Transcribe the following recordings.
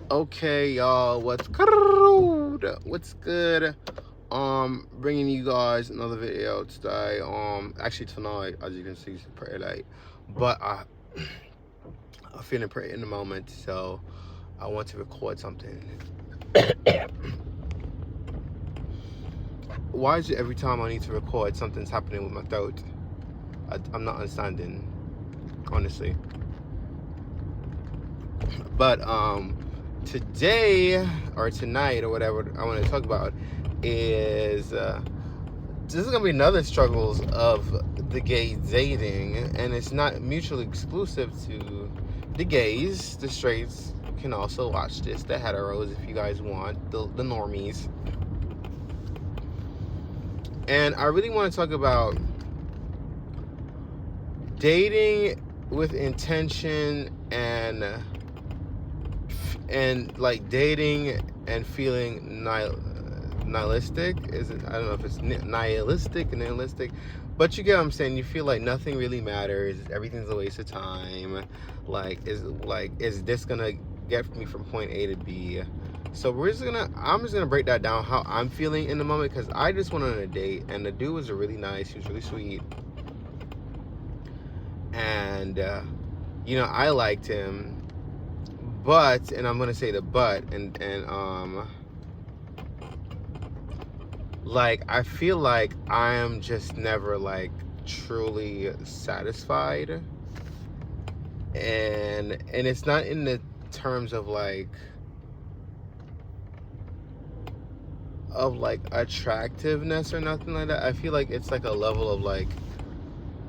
Okay, y'all, what's good? What's good? Bringing you guys another video today. Actually tonight, as you can see, it's pretty late, but I'm feeling pretty in the moment, so I want to record something. Why is it every time I need to record, something's happening with my throat? I'm not understanding, honestly. But today or tonight or whatever I want to talk about is this is gonna be another struggles of the gay dating, and it's not mutually exclusive to the gays. The straights can also watch this. The heteros, if you guys want, the normies. And I really want to talk about dating with intention and like dating and feeling nihilistic. Is it? I don't know if it's nihilistic, but you get what I'm saying. You feel like nothing really matters. Everything's a waste of time. Is this gonna get me from point A to B? So I'm just gonna break that down how I'm feeling in the moment, because I just went on a date and the dude was really nice. He was really sweet, and I liked him. But, and I'm gonna say the but, and like I feel like I am just never like truly satisfied, and it's not in the terms of like attractiveness or nothing like that. I feel like it's like a level of like,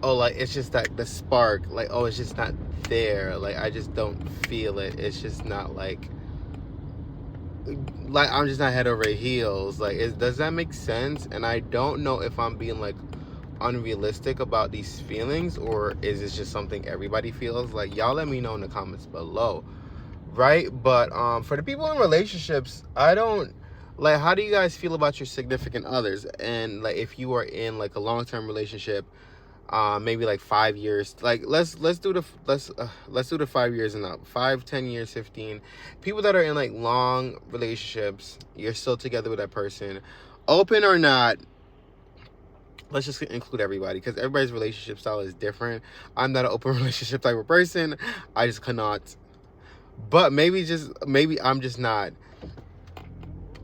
oh, like it's just that the spark, like, oh, it's just not there. Like I just don't feel it. It's just not like I'm just not head over heels. Like, does that make sense? And I don't know if I'm being like unrealistic about these feelings, or is this just something everybody feels. Like, y'all let me know in the comments below, right? But for the people in relationships, I don't like, how do you guys feel about your significant others? And like, if you are in like a long-term relationship, maybe like 5 years, like let's do the 5 years and up, 5-10 years, 15. People that are in like long relationships, you're still together with that person, open or not. Let's just include everybody, because everybody's relationship style is different. I'm not an open relationship type of person. I just cannot. But maybe I'm just not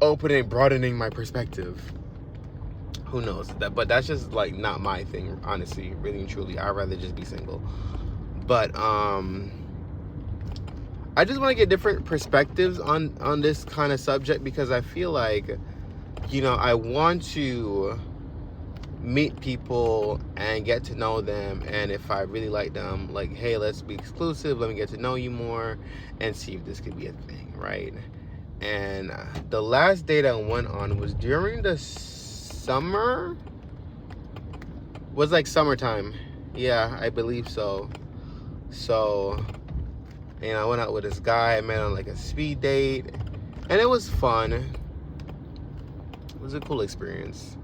opening, broadening my perspective. Who knows that? But that's just like not my thing, honestly, really and truly. I'd rather just be single. But I just want to get different perspectives on this kind of subject, because I feel like, I want to meet people and get to know them, and if I really like them, like, hey, let's be exclusive, let me get to know you more and see if this could be a thing, right? And the last date I went on was during the summer. Was like summertime. Yeah, I believe so. So, I went out with this guy. I met on like a speed date, and it was fun. It was a cool experience.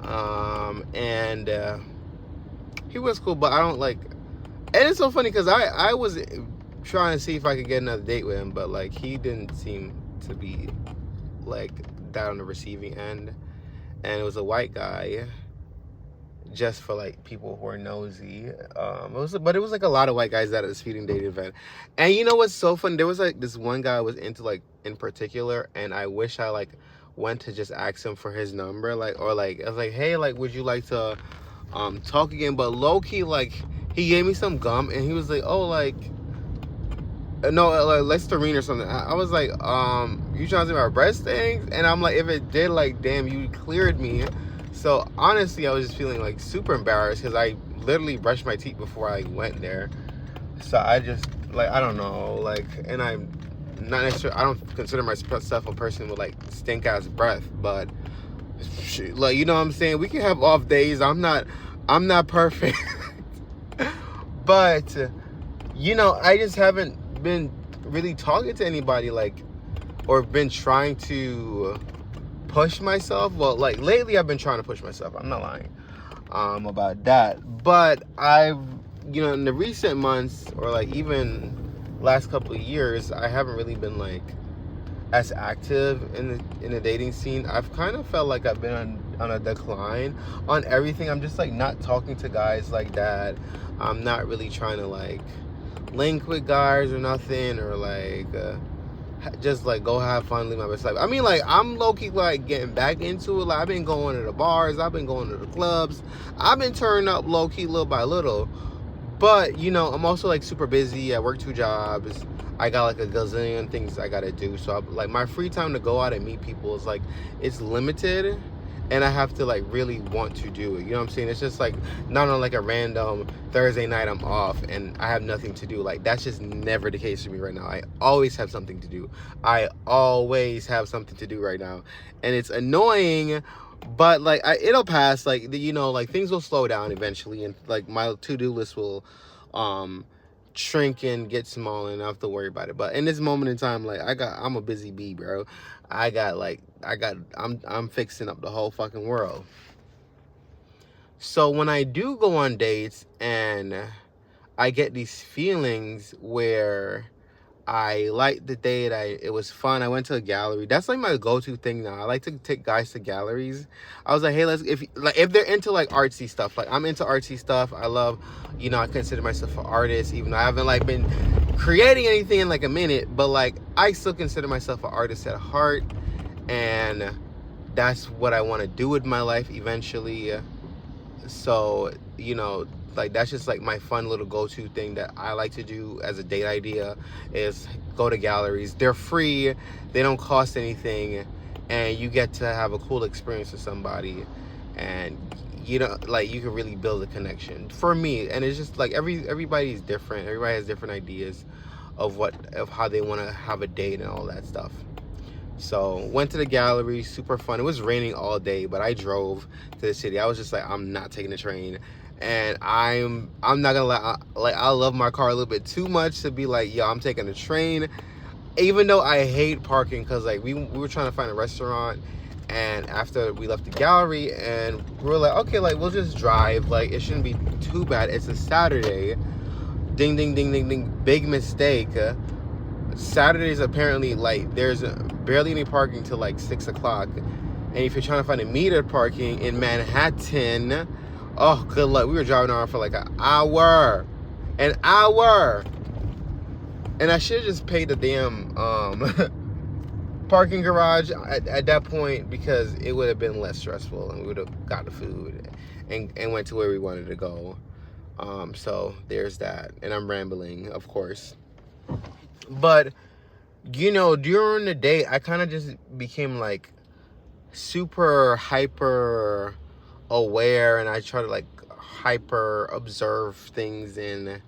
And he was cool, but I don't like. And it's so funny because I was trying to see if I could get another date with him, but like he didn't seem to be like that on the receiving end. And it was a white guy, just for like people who are nosy. It was like a lot of white guys at a speeding date event. And you know what's so fun? There was like this one guy I was into, like, in particular, and I wish I like went to just ask him for his number, like, or like I was like, hey, like, would you like to talk again? But low key, like, he gave me some gum and he was like, oh, like, no, like Listerine or something. I was like, you trying to say my breast things? And I'm like, if it did, like, damn, you cleared me. So honestly, I was just feeling like super embarrassed, because I literally brushed my teeth before I went there. So I just, like, I don't know, like, and I'm not necessarily, I don't consider myself a person with like stink ass breath, but like, you know what I'm saying? We can have off days. I'm not perfect. But I just haven't been really talking to anybody, like, or been trying to push myself. Well, like, lately I've been trying to push myself, I'm not lying about that. But I've, in the recent months, or like even last couple of years, I haven't really been like as active in the dating scene. I've kind of felt like I've been on a decline on everything. I'm just like not talking to guys like that. I'm not really trying to like link with guys or nothing, or like just like go have fun, live my best life. I mean, like, I'm low-key like getting back into it. Like, I've been going to the bars, I've been going to the clubs, I've been turning up low-key little by little. But, you know, I'm also like super busy. I work 2 jobs. I got like a gazillion things I gotta do. So like my free time to go out and meet people is like, it's limited, and I have to like really want to do it. You know what I'm saying? It's just like not on like a random Thursday night I'm off and I have nothing to do. Like, that's just never the case for me right now. I always have something to do. I always have something to do right now, and it's annoying. But like it'll pass. Like, you know, like things will slow down eventually, and like my to-do list will shrink and get small, and I don't have to worry about it. But in this moment in time, like I'm a busy bee, bro. I'm fixing up the whole fucking world. So when I do go on dates and I get these feelings where I liked the date, it was fun. I went to a gallery. That's like my go-to thing now. I like to take guys to galleries. I was like, hey, if they're into like artsy stuff, like I'm into artsy stuff. I love, you know, I consider myself an artist, even though I haven't like been creating anything in like a minute, but like I still consider myself an artist at heart, and that's what I want to do with my life eventually. So, you know, like that's just like my fun little go-to thing that I like to do as a date idea, is go to galleries. They're free, they don't cost anything, and you get to have a cool experience with somebody, and you know, like you can really build a connection for me. And it's just like everybody's different. Everybody has different ideas of how they want to have a date and all that stuff. So went to the gallery, super fun. It was raining all day, but I drove to the city. I was just like, I'm not taking the train. And I'm not gonna lie, I love my car a little bit too much to be like, yo, I'm taking the train. Even though I hate parking, because like we were trying to find a restaurant, and after we left the gallery, and we were like, okay, like we'll just drive, like it shouldn't be too bad. It's a Saturday. Ding ding ding ding ding, big mistake. Saturdays apparently like there's barely any parking till like 6 o'clock, and if you're trying to find a metered parking in Manhattan, oh good luck. We were driving around for like an hour, and I should have just paid the damn parking garage at that point, because it would have been less stressful, and we would have got the food and went to where we wanted to go. So there's that, and I'm rambling, of course. But, you know, during the day, I kind of just became like super hyper aware, and I try to like hyper observe things, and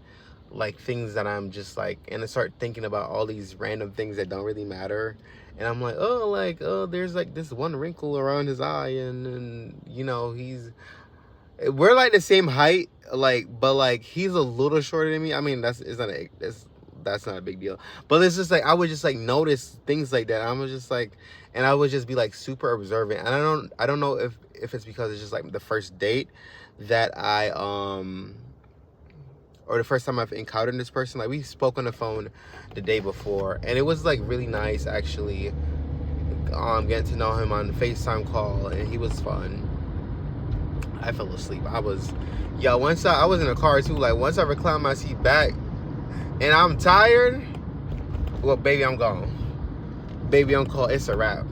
like things that I'm just like, and I start thinking about all these random things that don't really matter. And I'm like, oh, there's like this one wrinkle around his eye, and you know, we're like the same height, like, but like he's a little shorter than me. I mean, that's not a big deal, but it's just like I would just like notice things like that. I'm just like, and I would just be like super observant. And I don't know if it's because it's just like the first date that or the first time I've encountered this person. Like, we spoke on the phone the day before, and it was like really nice actually, getting to know him on the FaceTime call, and he was fun. I fell asleep. Once I was in a car too, like once I reclined my seat back and I'm tired, well, baby, I'm gone. Baby, I'm called. It's a wrap.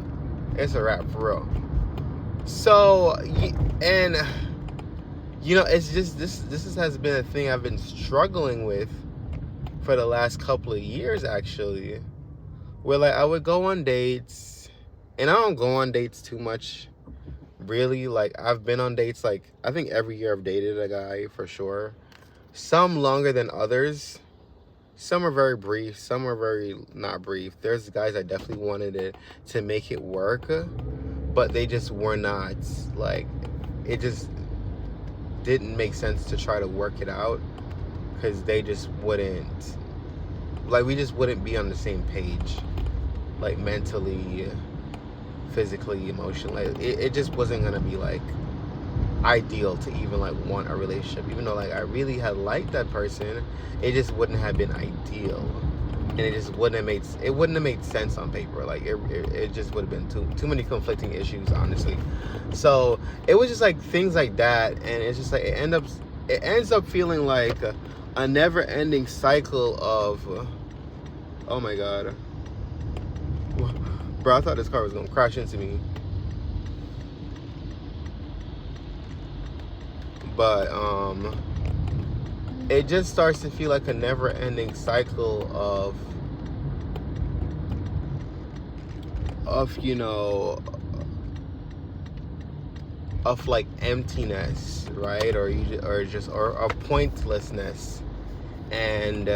It's a wrap for real. So, and you know, it's just this has been a thing I've been struggling with for the last couple of years actually, where like I would go on dates, and I don't go on dates too much really. Like, I've been on dates, like I think every year I've dated a guy for sure. Some longer than others. Some are very brief, some are very not brief. There's guys I definitely wanted it to make it work, but they just were not, like, it just didn't make sense to try to work it out, because they just wouldn't, like, we just wouldn't be on the same page, like mentally, physically, emotionally. Like, it just wasn't gonna be like ideal to even like want a relationship, even though like I really had liked that person. It just wouldn't have been ideal. and it wouldn't have made sense on paper. Like it just would have been too many conflicting issues, honestly. So it was just like things like that, and it's just like it ends up feeling like a never ending cycle of oh my god, bro, I thought this car was gonna crash into me. But it just starts to feel like a never ending cycle of you know, of like emptiness, right? Or or pointlessness. And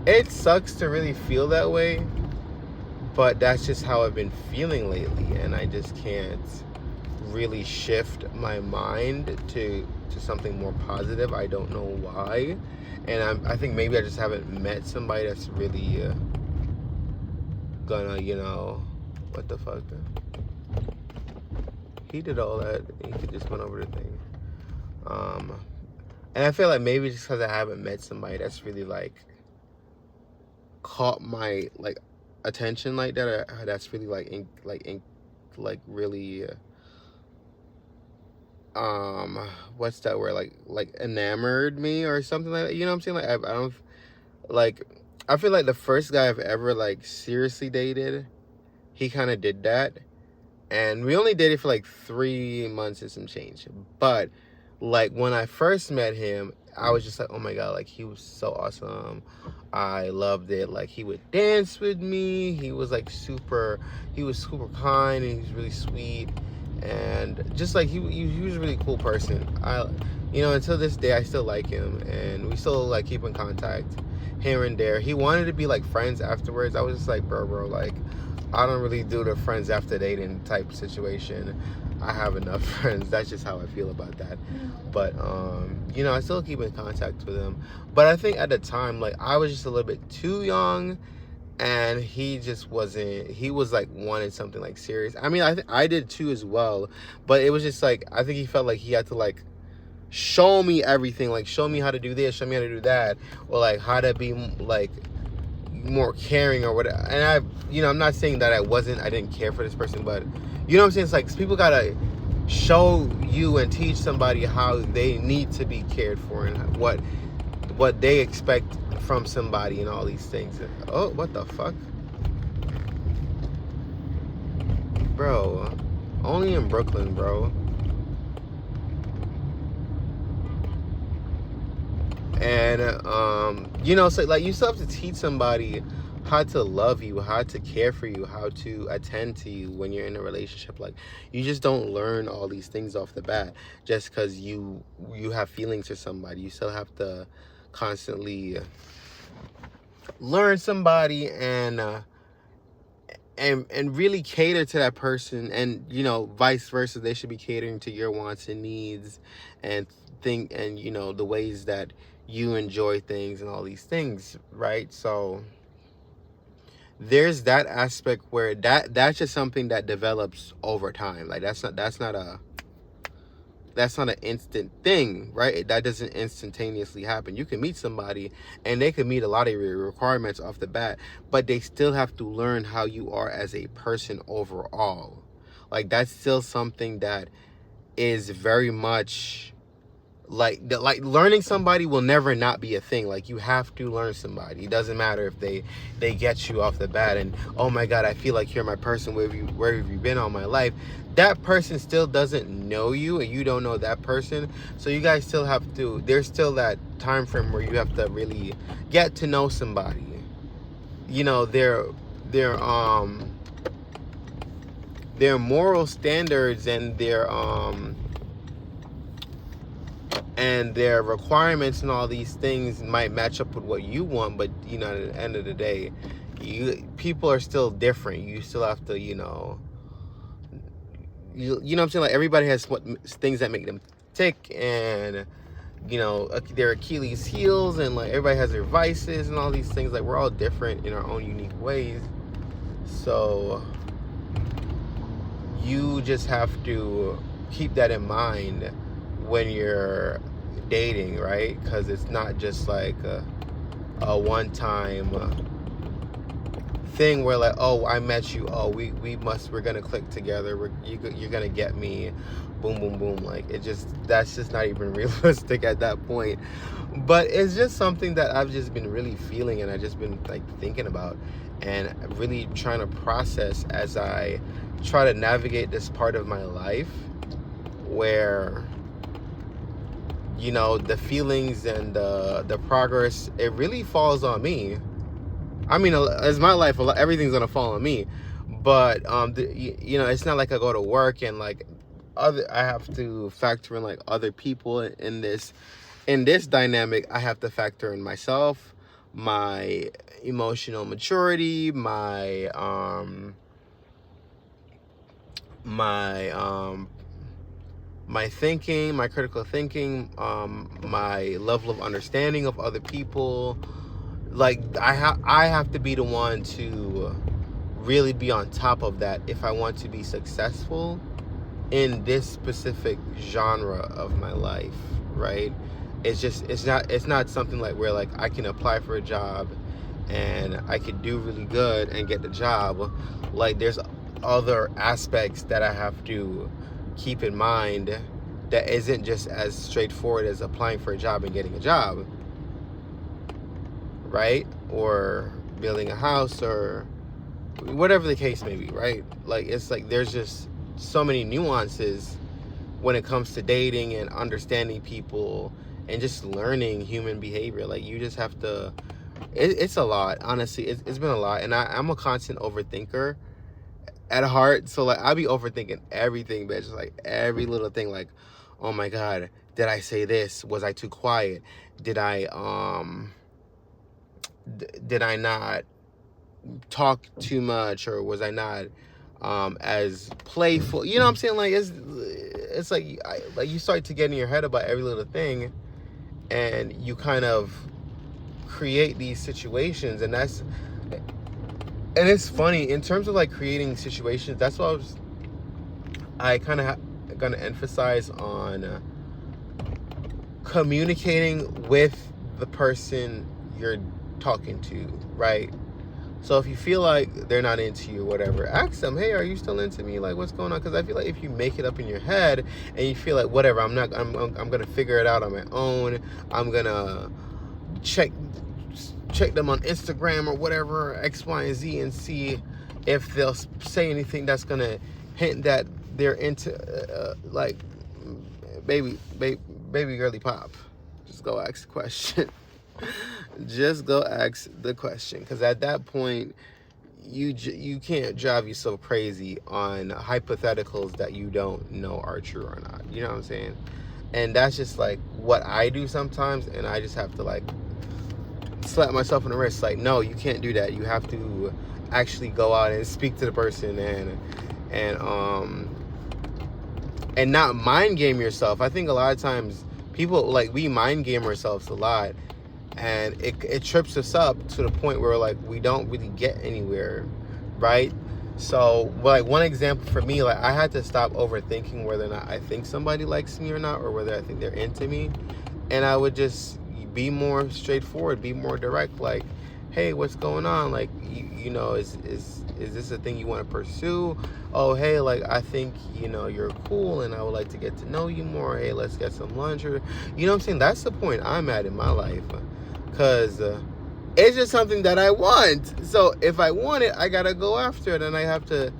it sucks to really feel that way, but that's just how I've been feeling lately, and I just can't really shift my mind to something more positive. I don't know why, and I think maybe I just haven't met somebody that's really gonna, you know, what the fuck? He did all that. He could just went over the thing. And I feel like maybe just because I haven't met somebody that's really like caught my like attention like that, that's really like really what's that word, like enamored me or something like that, you know what I'm saying? Like I don't like, I feel like the first guy I've ever like seriously dated, he kind of did that, and we only dated for like 3 months and some change. But like when I first met him, I was just like, oh my god, like he was so awesome. I loved it. Like he would dance with me. He was super kind, and he was really sweet, and just like he was a really cool person. Until this day I still like him, and we still like keep in contact here and there. He wanted to be like friends afterwards. I was just like, bro, like I don't really do the friends after dating type situation. I have enough friends. That's just how I feel about that. But I still keep in contact with him. But I think at the time, like I was just a little bit too young, and he just wasn't. He was like wanted something like serious. I mean, I did too as well. But it was just like, I think he felt like he had to like show me everything, like show me how to do this, show me how to do that, or like how to be like more caring or whatever. And I'm not saying that I didn't care for this person, but you know what I'm saying? It's like people gotta show you and teach somebody how they need to be cared for, and what they expect from somebody, and all these things. Oh, what the fuck? Bro, only in Brooklyn, bro. And so like you still have to teach somebody how to love you, how to care for you, how to attend to you when you're in a relationship. Like you just don't learn all these things off the bat just because you have feelings for somebody. You still have to constantly learn somebody and really cater to that person, and vice versa. They should be catering to your wants and needs, and the ways that you enjoy things and all these things, right? So there's that aspect where that's just something that develops over time. Like that's not an instant thing, right? That doesn't instantaneously happen. You can meet somebody and they can meet a lot of your requirements off the bat, but they still have to learn how you are as a person overall. Like that's still something that is very much like learning somebody will never not be a thing. Like you have to learn somebody. It doesn't matter if they get you off the bat and, oh my god, I feel like you're my person. Where have you been all my life? That person still doesn't know you, and you don't know that person. So you guys still have to, there's still that time frame where you have to really get to know somebody. Their moral standards and their requirements and all these things might match up with what you want, but at the end of the day, people are still different. You still have to, you know what I'm saying? Like everybody has things that make them tick, and their Achilles heels, and like everybody has their vices and all these things. Like we're all different in our own unique ways. So you just have to keep that in mind when you're dating, right? Because it's not just like a one-time thing where like, oh, I met you, oh, we're gonna click together, you're gonna get me, boom boom boom. Like, that's just not even realistic at that point. But it's just something that I've just been really feeling, and I've just been like thinking about and really trying to process as I try to navigate this part of my life where, you know, the feelings and the progress, it really falls on me. I mean, as my life, everything's gonna fall on me. But you know, it's not like I go to work and like I have to factor in like other people in this dynamic. I have to factor in myself, my emotional maturity, my thinking, my critical thinking, my level of understanding of other people. Like, I have to be the one to really be on top of that if I want to be successful in this specific genre of my life, right? It's not something like where like I can apply for a job and I could do really good and get the job. Like, there's other aspects that I have to keep in mind that isn't just as straightforward as applying for a job and getting a job, right? Or building a house or whatever the case may be, right? Like, it's like there's just so many nuances when it comes to dating and understanding people and just learning human behavior. Like, you just have to, it's a lot, honestly. It's been a lot, and I'm a constant overthinker at heart. So like, I'll be overthinking everything, bitch. Like, every little thing. Like, oh my god, did I say this? Was I too quiet? Did I not talk too much, or was I not as playful? You know what I'm saying? Like, it's like you start to get in your head about every little thing, and you kind of create these situations, and it's funny in terms of like creating situations. That's what I kind of gonna emphasize on communicating with the person you're talking to, right? So if you feel like they're not into you or whatever, ask them, hey, are you still into me? Like, what's going on? Because I feel like if you make it up in your head and you feel like, whatever, I'm gonna figure it out on my own, I'm gonna check them on Instagram or whatever, X, Y, and Z, and see if they'll say anything that's gonna hint that they're into like baby girly pop. Just go ask the question. Just go ask the question, because at that point you can't drive yourself crazy on hypotheticals that you don't know are true or not. You know what I'm saying? And that's just like what I do sometimes, and I just have to like slap myself on the wrist, like, no, you can't do that. You have to actually go out and speak to the person and not mind game yourself. I think a lot of times people, like, we mind game ourselves a lot, and it trips us up to the point where like we don't really get anywhere, right? So like, one example for me, like, I had to stop overthinking whether or not I think somebody likes me or not, or whether I think they're into me, and I would just be more straightforward, be more direct, like, hey, what's going on? Like, you know, is this a thing you want to pursue? Oh, hey, like, I think, you know, you're cool and I would like to get to know you more. Hey, let's get some lunch, or, you know what I'm saying? That's the point I'm at in my life, because it's just something that I want. So if I want it, I gotta go after it, and I have to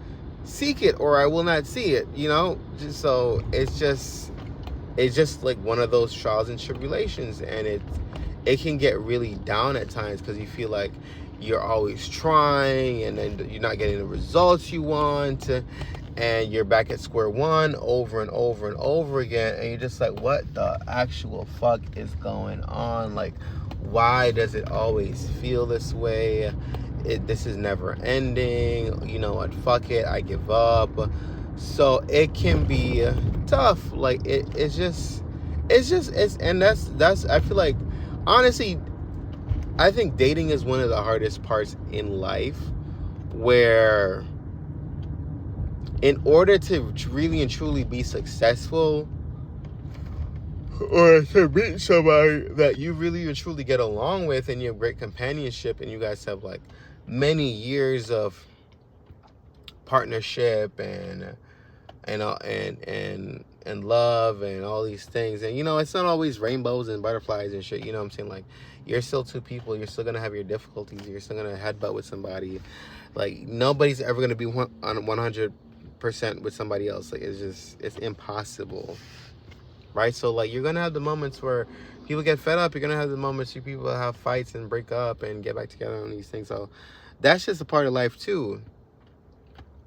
seek it, or I will not see it, you know? So it's just like one of those trials and tribulations, and it can get really down at times because you feel like you're always trying and then you're not getting the results you want, and you're back at square one over and over and over again, and you're just like, what the actual fuck is going on? Like, why does it always feel this way? This is never ending. You know what, fuck it, I give up. So it can be tough. Like, it's and that's I feel like, honestly, I think dating is one of the hardest parts in life, where in order to really and truly be successful, or to meet somebody that you really and truly get along with, and you have great companionship, and you guys have like many years of partnership and love and all these things. And it's not always rainbows and butterflies and shit. You know what I'm saying? Like, you're still two people. You're still gonna have your difficulties. You're still gonna headbutt with somebody. Like, nobody's ever gonna be on 100% with somebody else. Like, it's impossible, right? So like, you're gonna have the moments where people get fed up. You're gonna have the moments where people have fights and break up and get back together on these things. So that's just a part of life too.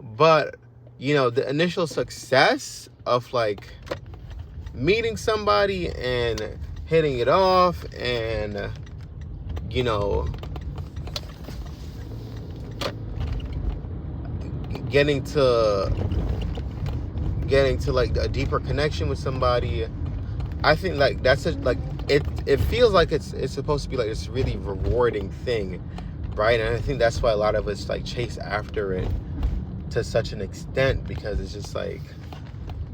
But the initial success of like meeting somebody and hitting it off, and getting to like a deeper connection with somebody, I think like that's it feels like it's supposed to be like this really rewarding thing, right? And I think that's why a lot of us like chase after it to such an extent, because it's just like,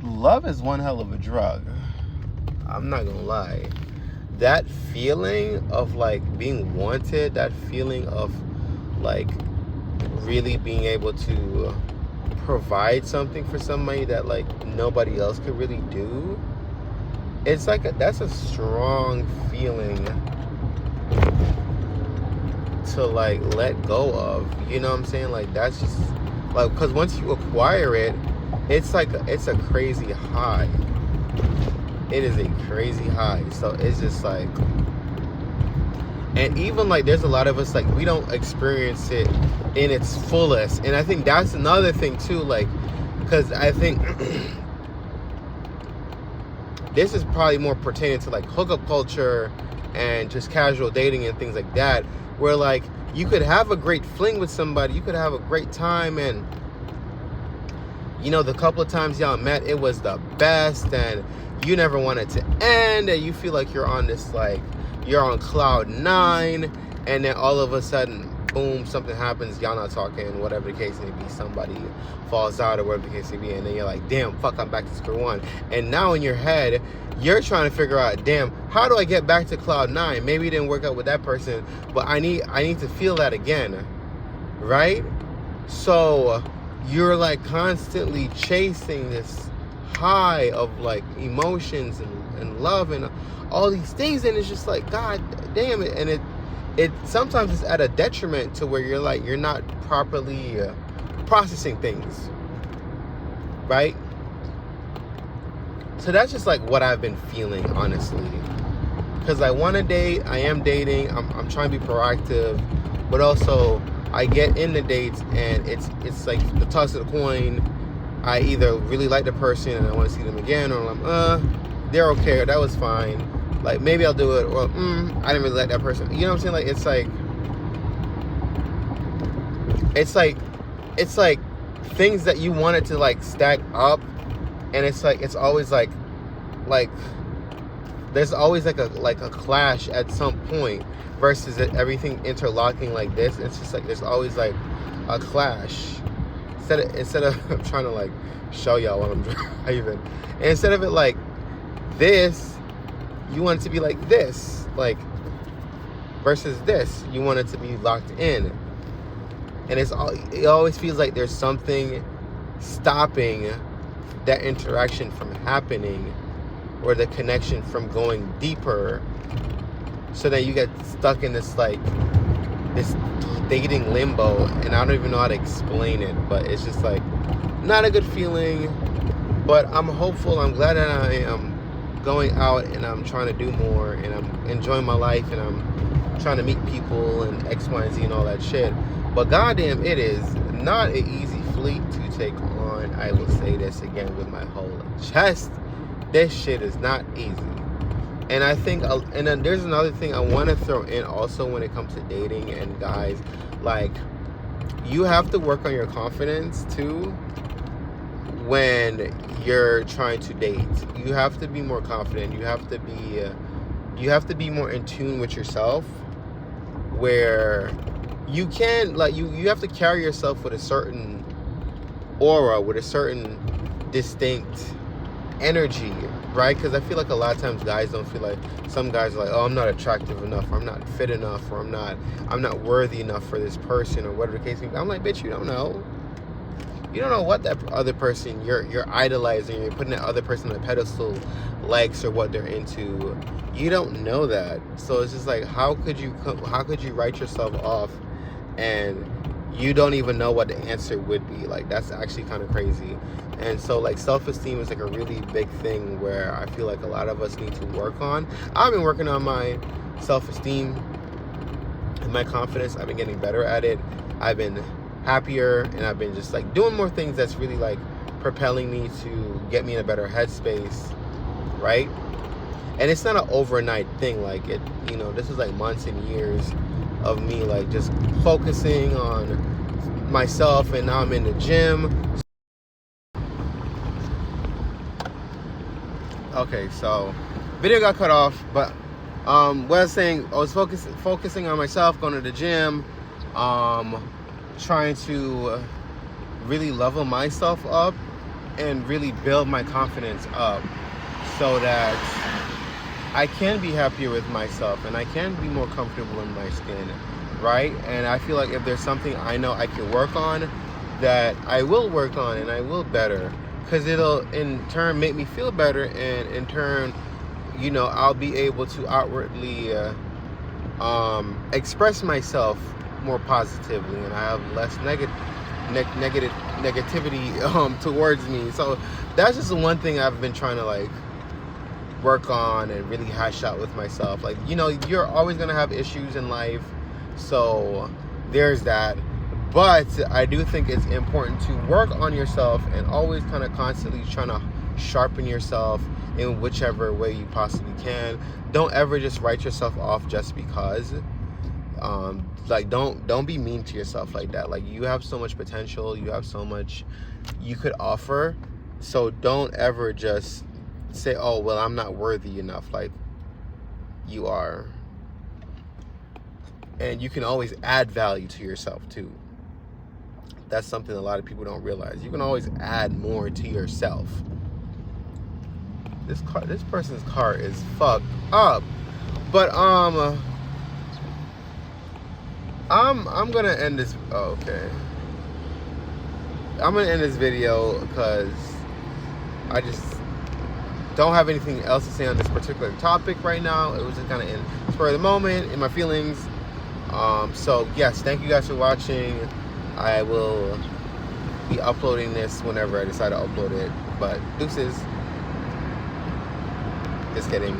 love is one hell of a drug. I'm not gonna lie. That feeling of like being wanted, that feeling of like really being able to provide something for somebody that like nobody else could really do, it's like that's a strong feeling to like let go of. You know what I'm saying? Like, that's just like, because once you acquire it, it's a crazy high. It is a crazy high. So it's just like, and even like there's a lot of us like we don't experience it in its fullest. And I think that's another thing too, like, because I think this is probably more pertaining to like hookup culture and just casual dating and things like that, where like you could have a great fling with somebody, you could have a great time, and the couple of times y'all met, it was the best, and you never want it to end, and you feel like you're on this, like, you're on cloud 9, and then all of a sudden, boom, something happens, y'all not talking, whatever the case may be, somebody falls out or whatever the case may be, and then you're like, damn, fuck, I'm back to square one. And now in your head, you're trying to figure out, damn, how do I get back to cloud 9? Maybe it didn't work out with that person, but I need to feel that again, right? So you're like constantly chasing this high of like emotions and love and all these things, and it's just like, god damn it. And it sometimes is at a detriment to where you're like, you're not properly processing things, right? So that's just like what I've been feeling, honestly, because I want to date, I am dating, I'm trying to be proactive, but also I get in the dates and it's like the toss of the coin. I either really like the person and I want to see them again, or I'm they're okay, that was fine, like maybe I'll do it, or I didn't really like that person. You know what I'm saying? Like, it's like things that you wanted to like stack up, and it's like it's always like there's always like a clash at some point, versus everything interlocking like this. It's just like there's always like a clash. Instead of I'm trying to like show y'all what I'm driving, and instead of it like this, you want it to be like this, like, versus this, you want it to be locked in. And it always feels like there's something stopping that interaction from happening, or the connection from going deeper, so that you get stuck in this like this dating limbo. And I don't even know how to explain it, but it's just like not a good feeling. But I'm hopeful. I'm glad that I am going out and I'm trying to do more, and I'm enjoying my life, and I'm trying to meet people and X, Y, and Z and all that shit. But goddamn, it is not an easy fleet to take on. I will say this again with my whole chest. This shit is not easy. And I think, and then there's another thing I want to throw in also when it comes to dating and guys. Like, you have to work on your confidence too when you're trying to date. You have to be more confident. You have to be more in tune with yourself, where you can, like, you have to carry yourself with a certain aura, with a certain distinct energy, right? Because I feel like a lot of times guys don't feel like, some guys are like, oh, I'm not attractive enough, or I'm not fit enough, or I'm not worthy enough for this person, or whatever the case may be. I'm like, bitch, you don't know. You don't know what that other person you're idolizing, you're putting that other person on a pedestal likes or what they're into. You don't know that. So it's just like, how could you write yourself off and you don't even know what the answer would be? Like, that's actually kind of crazy. And so like self-esteem is like a really big thing where I feel like a lot of us need to work on. I've been working on my self-esteem and my confidence. I've been getting better at it. I've been happier, and I've been just like doing more things that's really like propelling me to get me in a better headspace, right? And it's not an overnight thing. Like, it, you know, this is like months and years of me like just focusing on myself, and now I'm in the gym. Okay, so video got cut off, but what I was saying, I was focusing on myself, going to the gym, trying to really level myself up and really build my confidence up so that I can be happier with myself and I can be more comfortable in my skin, right? And I feel like if there's something I know I can work on, that I will work on and I will better, because it'll in turn make me feel better, and in turn, you know, I'll be able to outwardly express myself more positively, and I have less negativity towards me. So that's just the one thing I've been trying to like work on and really hash out with myself. Like, you know, you're always gonna have issues in life, so there's that. But I do think it's important to work on yourself and always kind of constantly trying to sharpen yourself in whichever way you possibly can. Don't ever just write yourself off just because. Like, don't be mean to yourself like that. Like, you have so much potential, you have so much you could offer, so don't ever just say, oh, well, I'm not worthy enough. Like, you are, and you can always add value to yourself too. That's something a lot of people don't realize. You can always add more to yourself. This person's car is fucked up. But I'm gonna end this. Oh, okay. I'm gonna end this video because I just don't have anything else to say on this particular topic right now. It was just kind of in spur of the moment, in my feelings. So yes, thank you guys for watching. I will be uploading this whenever I decide to upload it. But deuces. Just kidding.